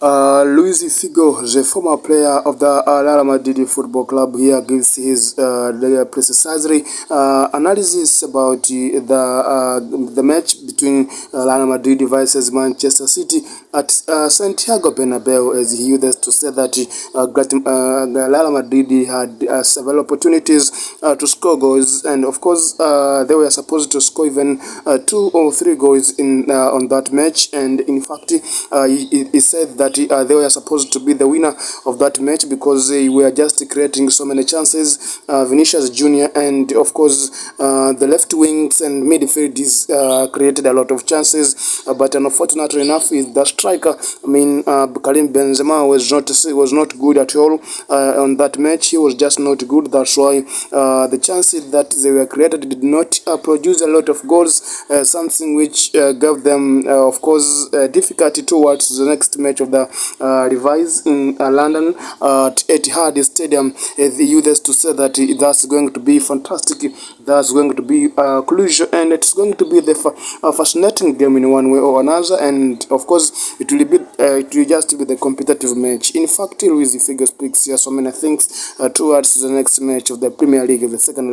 Luis Figo, the former player of the Real Madrid Football Club, here gives his precisely analysis about the match between Real Madrid versus Manchester City at Santiago Bernabeu, as he used to say that Real Madrid had several opportunities to score goals, and of course they were supposed to score even 2 or 3 goals in on that match, and in fact he said that they were supposed to be the winner of that match because they were just creating so many chances. Vinicius Jr. and of course the left wings and midfield created a lot of chances, but unfortunately enough, is the striker. Karim Benzema was not good at all on that match. He was just not good. That's why the chances that they were created did not produce a lot of goals, something which gave them, of course, difficulty towards the next match of the revise in London at Etihad Stadium. The used to say that that's going to be fantastic, that's going to be crucial, and it's going to be the fascinating game in one way or another, and of course it will just be the competitive match. In fact, Luis Figo speaks here so many things towards the next match of the Premier League, the second